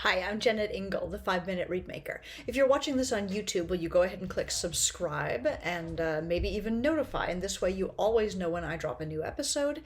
Hi, I'm Jennet Ingle, the 5 Minute Reedmaker. If you're watching this on YouTube, will you go ahead and click subscribe and maybe even notify? And this way you always know when I drop a new episode.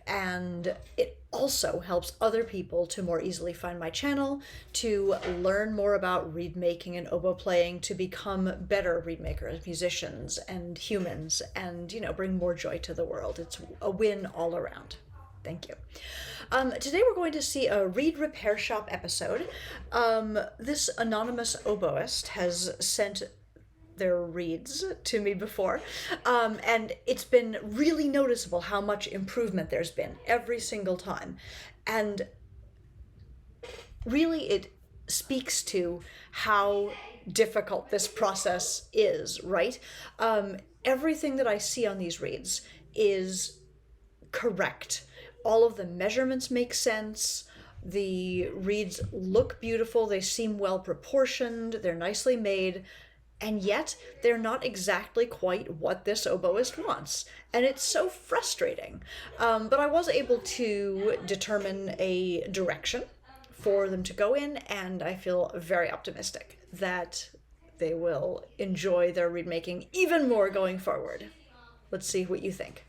And it also helps other people to more easily find my channel, to learn more about reed making and oboe playing, to become better reed makers, musicians, and humans, and, bring more joy to the world. It's a win all around. Thank you. Today we're going to see a reed repair shop episode. This anonymous oboist has sent their reeds to me before, and it's been really noticeable how much improvement there's been every single time. And really it speaks to how difficult this process is, right? Everything that I see on these reeds is correct. All of the measurements make sense. The reeds look beautiful. They seem well proportioned. They're nicely made. And yet they're not exactly quite what this oboist wants. And it's so frustrating. But I was able to determine a direction for them to go in, and I feel very optimistic that they will enjoy their reed making even more going forward. Let's see what you think.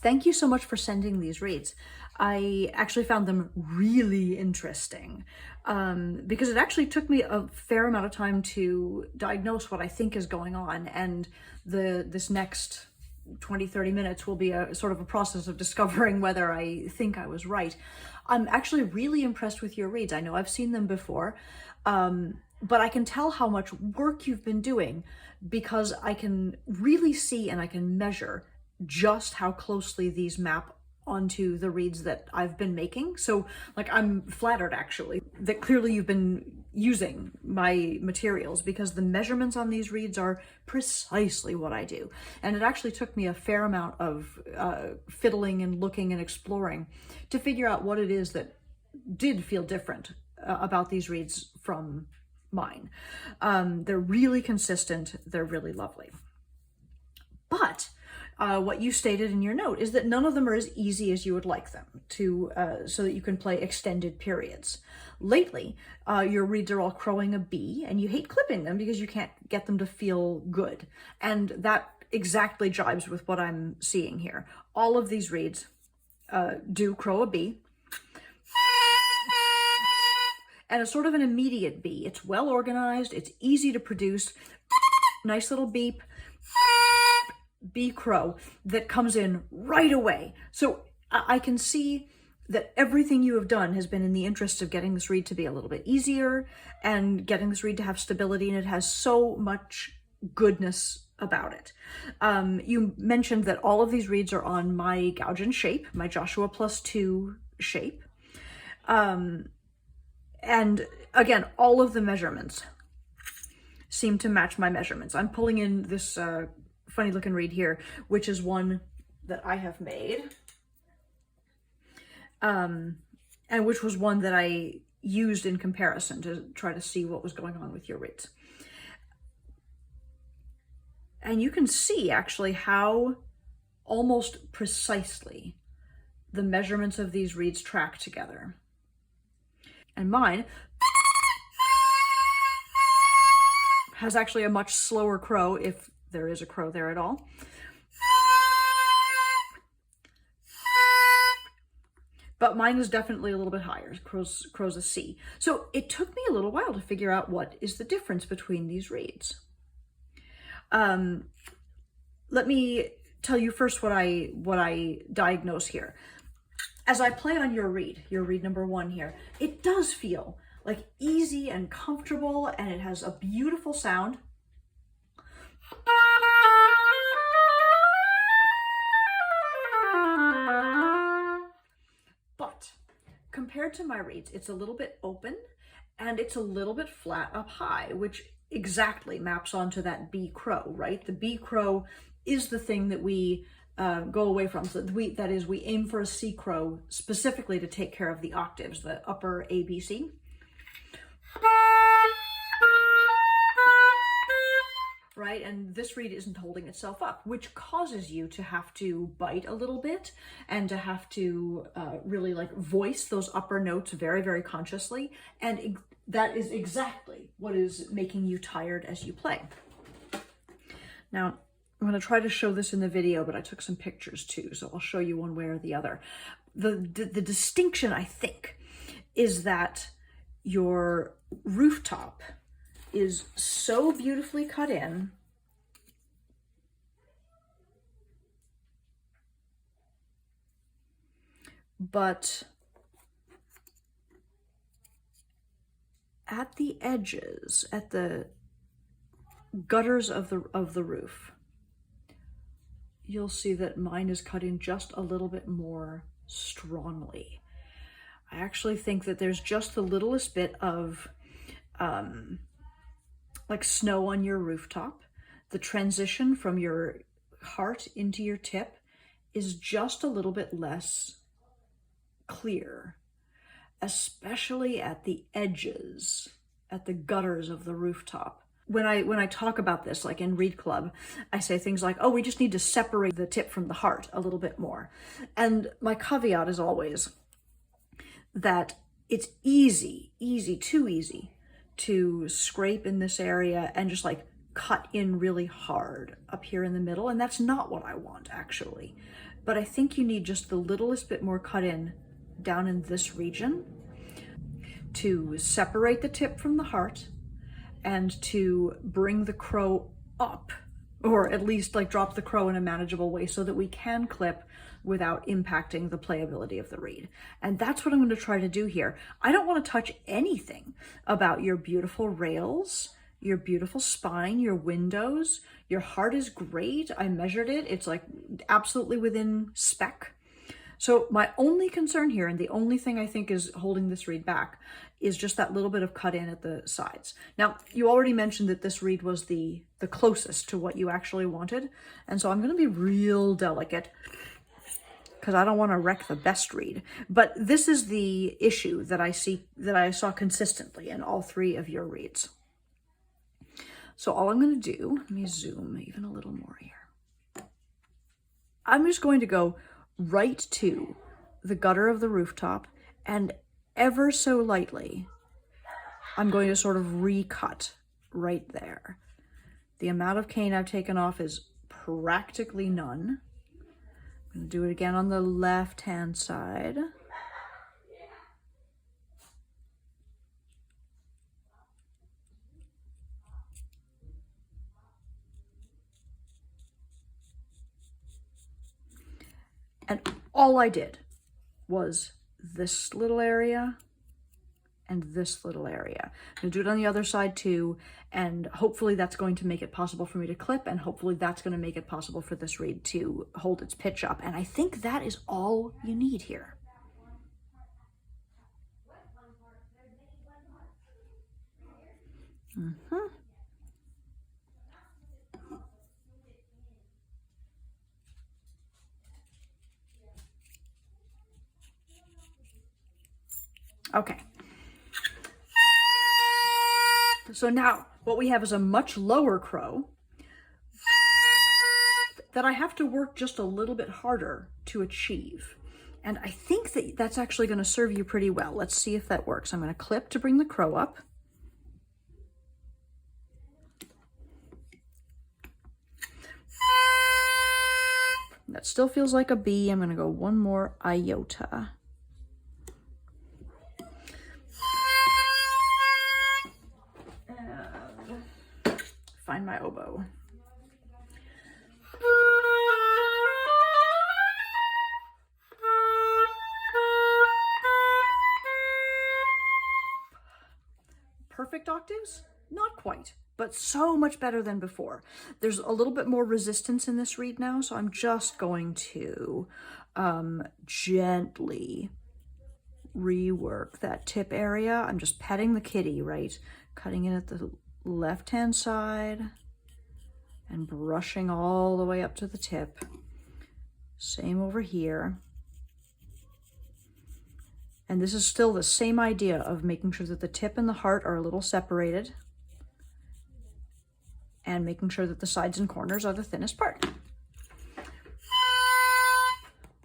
Thank you so much for sending these reads. I actually found them really interesting because it actually took me a fair amount of time to diagnose what I think is going on, and this next 20-30 minutes will be a sort of a process of discovering whether I think I was right. I'm actually really impressed with your reads. I know I've seen them before, but I can tell how much work you've been doing because I can really see and I can measure just how closely these map onto the reeds that I've been making. So I'm flattered actually that clearly you've been using my materials, because the measurements on these reeds are precisely what I do. And it actually took me a fair amount of fiddling and looking and exploring to figure out what it is that did feel different about these reeds from mine. They're really consistent. They're really lovely. But what you stated in your note is that none of them are as easy as you would like them to, so that you can play extended periods. Lately, your reeds are all crowing a B, and you hate clipping them because you can't get them to feel good. And that exactly jives with what I'm seeing here. All of these reeds do crow a B, and it's sort of an immediate B. It's well organized, it's easy to produce, nice little beep, B crow that comes in right away. So I can see that everything you have done has been in the interest of getting this reed to be a little bit easier and getting this reed to have stability, and it has so much goodness about it. You mentioned that all of these reeds are on my Gougen shape, my Joshua +2 shape. And again, all of the measurements seem to match my measurements. I'm pulling in this funny looking reed here, which is one that I have made, and which was one that I used in comparison to try to see what was going on with your reeds. And you can see actually how almost precisely the measurements of these reeds track together. And mine has actually a much slower crow, if there is a crow there at all. But mine is definitely a little bit higher. Crow's a C. So it took me a little while to figure out what is the difference between these reeds. Let me tell you first what I diagnose here. As I play on your reed number 1 here, it does feel like easy and comfortable, and it has a beautiful sound. But compared to my reeds, it's a little bit open and it's a little bit flat up high, which exactly maps onto that B crow, right? The B crow is the thing that we go away from. So that is, we aim for a C crow specifically to take care of the octaves, the upper A, B, C. right? And this reed isn't holding itself up, which causes you to have to bite a little bit and to have to really like voice those upper notes very, very consciously. And that is exactly what is making you tired as you play. Now, I'm going to try to show this in the video, but I took some pictures too, so I'll show you one way or the other. The distinction, I think, is that your rooftop is so beautifully cut in, but at the edges, at the gutters of the roof, you'll see that mine is cut in just a little bit more strongly. I actually think that there's just the littlest bit of like snow on your rooftop. The transition from your heart into your tip is just a little bit less clear, especially at the edges, at the gutters of the rooftop. When I talk about this, like in Reed Club, I say things like, oh, we just need to separate the tip from the heart a little bit more. And my caveat is always that it's too easy to scrape in this area and just like cut in really hard up here in the middle. And that's not what I want, actually. But I think you need just the littlest bit more cut in down in this region to separate the tip from the heart and to bring the crow up, or at least like drop the crow in a manageable way so that we can clip without impacting the playability of the reed. And that's what I'm going to try to do here. I don't want to touch anything about your beautiful rails, your beautiful spine, your windows. Your heart is great. I measured it. It's like absolutely within spec. So my only concern here, and the only thing I think is holding this reed back, is just that little bit of cut in at the sides. Now, you already mentioned that this reed was the closest to what you actually wanted. And so I'm going to be real delicate because I don't want to wreck the best reed. But this is the issue that I saw consistently in all three of your reeds. So all I'm going to do, let me zoom even a little more here. I'm just going to go right to the gutter of the rooftop, and ever so lightly, I'm going to sort of recut right there. The amount of cane I've taken off is practically none. I'm going to do it again on the left-hand side. And all I did was this little area and this little area. I'm going to do it on the other side too, and hopefully that's going to make it possible for me to clip, and hopefully that's going to make it possible for this reed to hold its pitch up. And I think that is all you need here. Okay. So now what we have is a much lower crow that I have to work just a little bit harder to achieve. And I think that that's actually going to serve you pretty well. Let's see if that works. I'm going to clip to bring the crow up. That still feels like a B. I'm going to go one more iota. And find my oboe. Perfect octaves? Not quite, but so much better than before. There's a little bit more resistance in this reed now, so I'm just going to gently rework that tip area. I'm just petting the kitty, right? Cutting it at the left-hand side and brushing all the way up to the tip. Same over here. And this is still the same idea of making sure that the tip and the heart are a little separated. and making sure that the sides and corners are the thinnest part.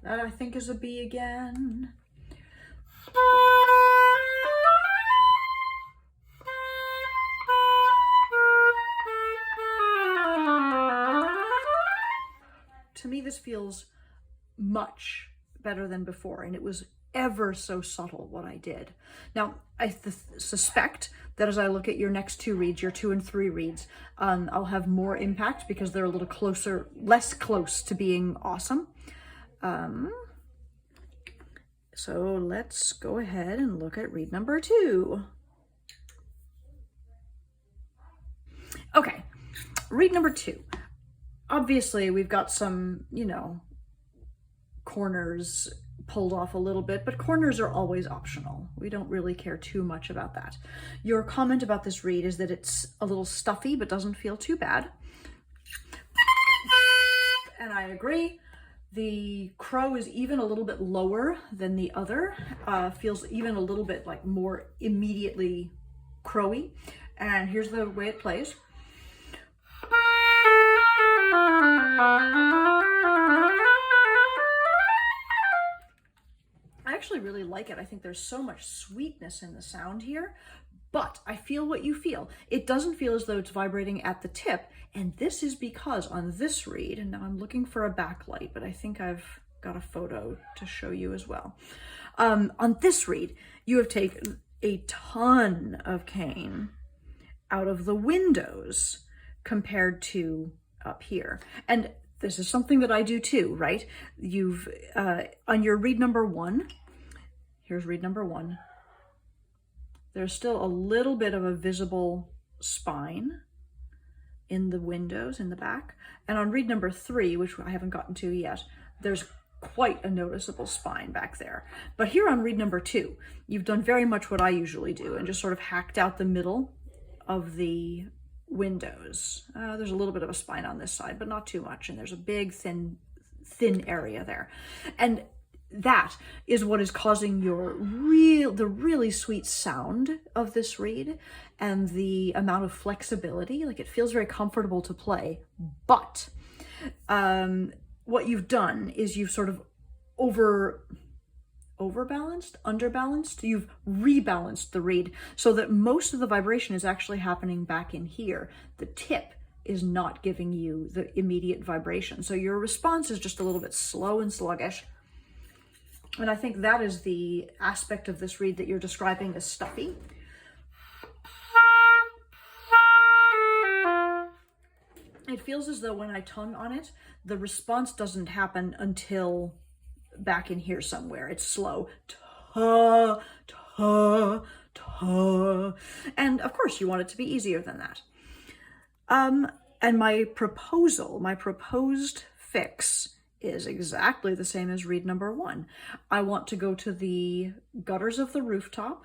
That I think is a B again. To me, this feels much better than before, and it was ever so subtle what I did. Now, I suspect that as I look at your next two reeds, your 2 and 3 reeds, I'll have more impact because they're a little closer, less close to being awesome. So let's go ahead and look at reed number 2. Okay, reed number 2. Obviously, we've got some, you know, corners pulled off a little bit, but corners are always optional. We don't really care too much about that. Your comment about this reed is that it's a little stuffy, but doesn't feel too bad. And I agree. The crow is even a little bit lower than the other, feels even a little bit like more immediately crowy. And here's the way it plays. I actually really like it. I think there's so much sweetness in the sound here, but I feel what you feel. It doesn't feel as though it's vibrating at the tip, and this is because on this reed, and now I'm looking for a backlight, but I think I've got a photo to show you as well. On this reed, you have taken a ton of cane out of the windows compared to up here. And this is something that I do too, right? You've, on your reed number 1, here's reed number 1, there's still a little bit of a visible spine in the windows in the back. And on reed number 3, which I haven't gotten to yet, there's quite a noticeable spine back there. But here on reed number 2, you've done very much what I usually do and just sort of hacked out the middle of the windows. There's a little bit of a spine on this side, but not too much. And there's a big, thin area there. And that is what is causing the really sweet sound of this reed and the amount of flexibility. Like, it feels very comfortable to play, but what you've done is you've sort of underbalanced, you've rebalanced the reed so that most of the vibration is actually happening back in here. The tip is not giving you the immediate vibration. So your response is just a little bit slow and sluggish. And I think that is the aspect of this reed that you're describing as stuffy. It feels as though when I tongue on it, the response doesn't happen until back in here somewhere. It's slow. Ta, ta, ta. And of course you want it to be easier than that. And my proposed fix is exactly the same as reed number 1. I want to go to the gutters of the rooftop.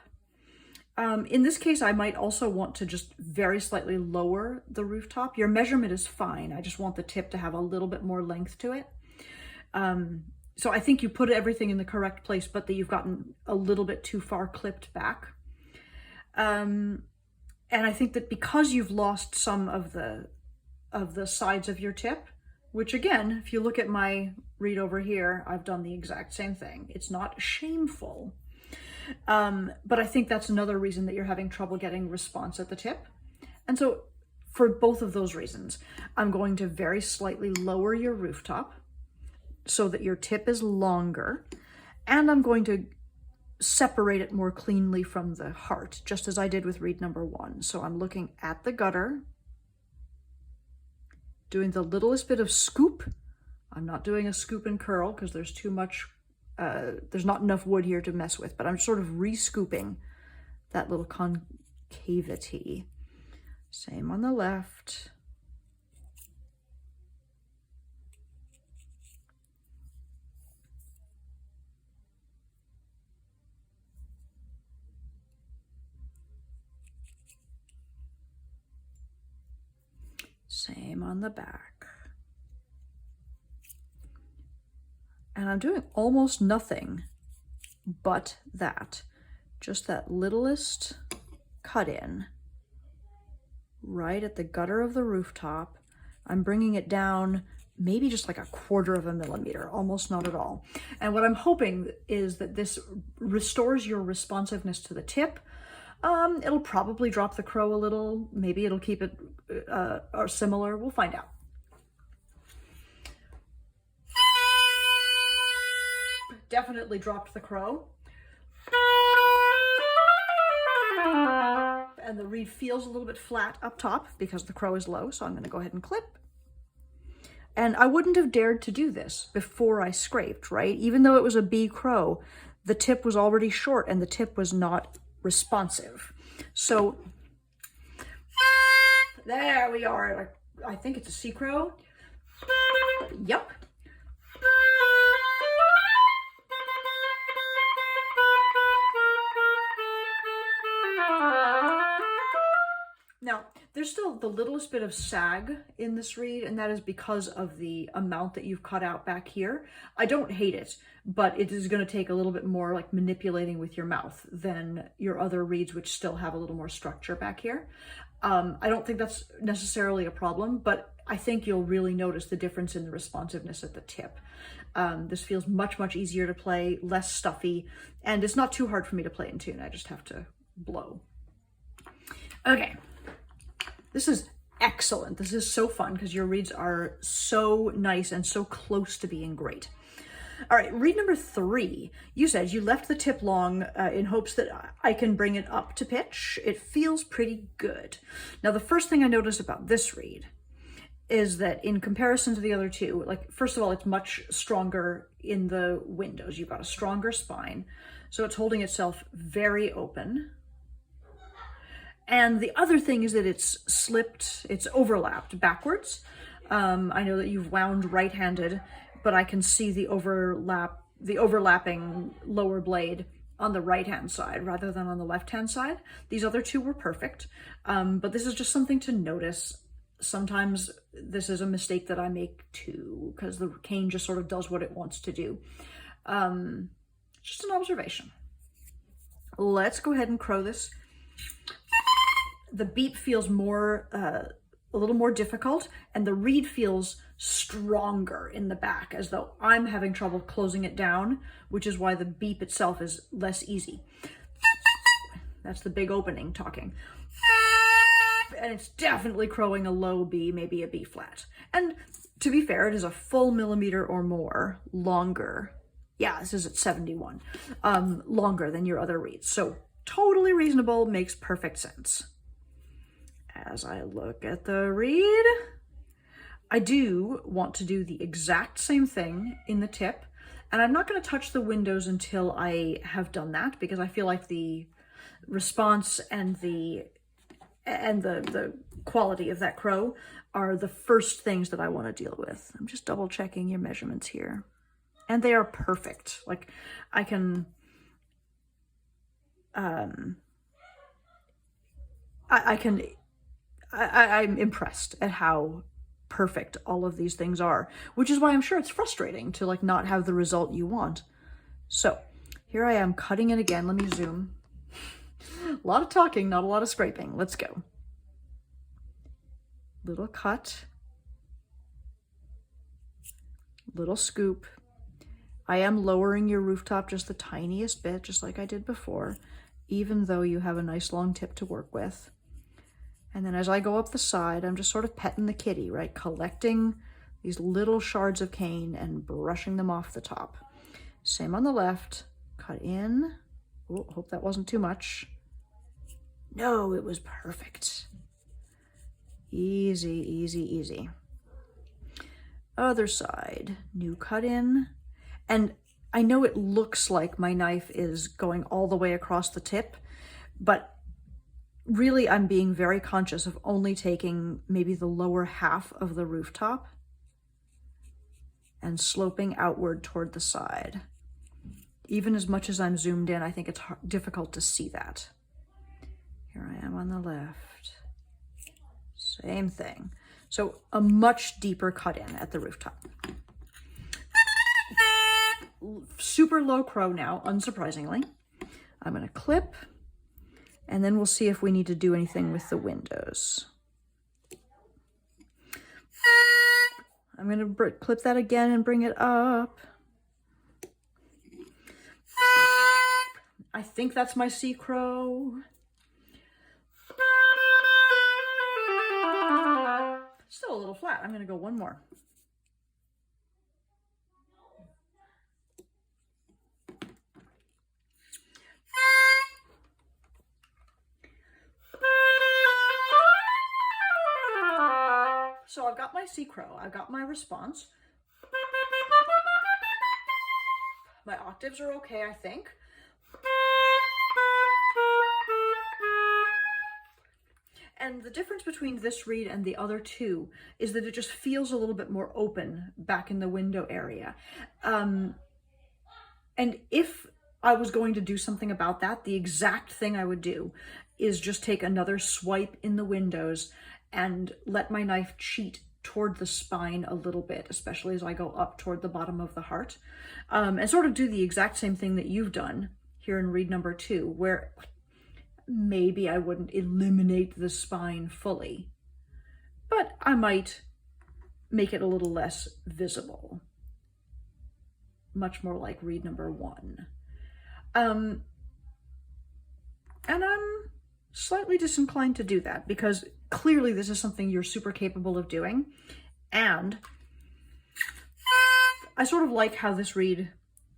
In this case, I might also want to just very slightly lower the rooftop. Your measurement is fine. I just want the tip to have a little bit more length to it. So I think you put everything in the correct place, but that you've gotten a little bit too far clipped back. And I think that because you've lost some of the sides of your tip, which again, if you look at my reed over here, I've done the exact same thing. It's not shameful. But I think that's another reason that you're having trouble getting response at the tip. And so for both of those reasons, I'm going to very slightly lower your rooftop so that your tip is longer, and I'm going to separate it more cleanly from the heart, just as I did with reed number 1. So I'm looking at the gutter, doing the littlest bit of scoop. I'm not doing a scoop and curl because there's too much, there's not enough wood here to mess with, but I'm sort of re-scooping that little concavity. Same on the left. Same on the back. And I'm doing almost nothing but that. Just that littlest cut in. right at the gutter of the rooftop. I'm bringing it down maybe just like 1/4 of a millimeter, almost not at all. And what I'm hoping is that this restores your responsiveness to the tip. It'll probably drop the crow a little. Maybe it'll keep it or similar. We'll find out. Definitely dropped the crow. And the reed feels a little bit flat up top because the crow is low, so I'm going to go ahead and clip. And I wouldn't have dared to do this before I scraped, right? Even though it was a B crow, the tip was already short and the tip was not responsive. So there we are. I think it's a C crow. Yep. Now, there's still the littlest bit of sag in this reed, and that is because of the amount that you've cut out back here. I don't hate it, but it is going to take a little bit more like manipulating with your mouth than your other reeds, which still have a little more structure back here. I don't think that's necessarily a problem, but I think you'll really notice the difference in the responsiveness at the tip. This feels much, much easier to play, less stuffy, and it's not too hard for me to play in tune. I just have to blow. Okay. This is excellent. This is so fun because your reeds are so nice and so close to being great. All right, reed number 3. You said you left the tip long in hopes that I can bring it up to pitch. It feels pretty good. Now, the first thing I noticed about this reed is that in comparison to the other two, like, first of all, it's much stronger in the windows. You've got a stronger spine, so it's holding itself very open. And the other thing is that it's slipped, it's overlapped backwards. I know that you've wound right-handed, but I can see the overlapping lower blade on the right-hand side rather than on the left-hand side. These other two were perfect, but this is just something to notice. Sometimes this is a mistake that I make too, because the cane just sort of does what it wants to do. Just an observation. Let's go ahead and crow this. The beep feels more, a little more difficult, and the reed feels stronger in the back, as though I'm having trouble closing it down, which is why the beep itself is less easy. That's the big opening talking. And it's definitely crowing a low B, maybe a B flat. And to be fair, it is a full millimeter or more longer. Yeah, this is at 71, longer than your other reeds. So totally reasonable, makes perfect sense. As I look at the reed, I do want to do the exact same thing in the tip, and I'm not going to touch the windows until I have done that, because I feel like the response and the quality of that crow are the first things that I want to deal with. I'm just double checking your measurements here, and they are perfect. Like, I can I'm impressed at how perfect all of these things are, which is why I'm sure it's frustrating to like not have the result you want. So here I am cutting it again. Let me zoom. A lot of talking, not a lot of scraping. Let's go. Little cut. Little scoop. I am lowering your rooftop just the tiniest bit, just like I did before, even though you have a nice long tip to work with. And then as I go up the side, I'm just sort of petting the kitty, right? Collecting these little shards of cane and brushing them off the top. Same on the left. Cut in. Oh, hope that wasn't too much. No, it was perfect. Easy, easy, easy. Other side. New cut in. And I know it looks like my knife is going all the way across the tip, but really, I'm being very conscious of only taking maybe the lower half of the rooftop and sloping outward toward the side. Even as much as I'm zoomed in, I think it's difficult to see that. Here I am on the left. Same thing. So a much deeper cut in at the rooftop. Super low crow now, unsurprisingly. I'm going to clip. And then we'll see if we need to do anything with the windows. I'm going to clip that again and bring it up. I think that's my sea crow. Still a little flat. I'm going to go one more. So I've got my sea crow, I've got my response. My octaves are okay, I think. And the difference between this reed and the other two is that it just feels a little bit more open back in the window area. And if I was going to do something about that, the exact thing I would do is just take another swipe in the windows and let my knife cheat toward the spine a little bit, especially as I go up toward the bottom of the heart, and sort of do the exact same thing that you've done here in reed number 2, where maybe I wouldn't eliminate the spine fully, but I might make it a little less visible, much more like reed number 1. And I'm slightly disinclined to do that because clearly this is something you're super capable of doing. And I sort of like how this reed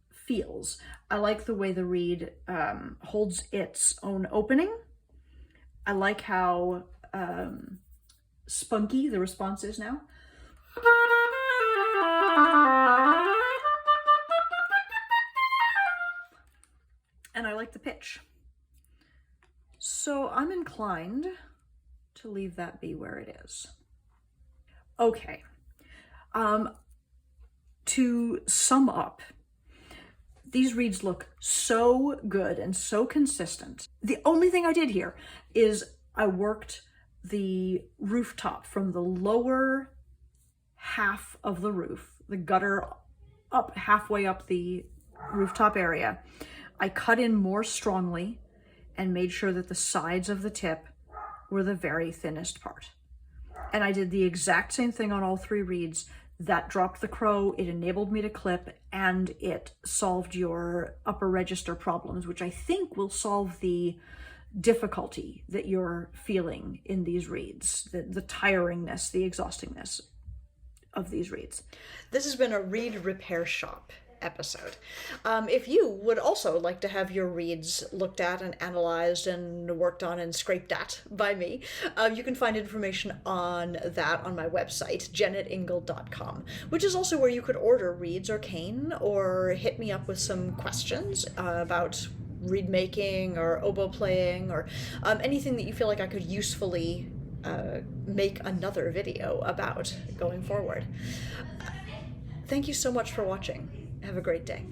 feels. I like the way the reed holds its own opening. I like how spunky the response is now. And I like the pitch. So I'm inclined to leave that be where it is. Okay, to sum up, these reeds look so good and so consistent. The only thing I did here is I worked the rooftop from the lower half of the roof, the gutter up halfway up the rooftop area. I cut in more strongly and made sure that the sides of the tip were the very thinnest part. And I did the exact same thing on all 3 reeds. That dropped the crow, it enabled me to clip, and it solved your upper register problems, which I think will solve the difficulty that you're feeling in these reeds, the tiringness, the exhaustingness of these reeds. This has been a reed repair shop episode. If you would also like to have your reeds looked at and analyzed and worked on and scraped at by me, you can find information on that on my website, jennetingle.com, which is also where you could order reeds or cane or hit me up with some questions about reed making or oboe playing or anything that you feel like I could usefully make another video about going forward. Thank you so much for watching. Have a great day.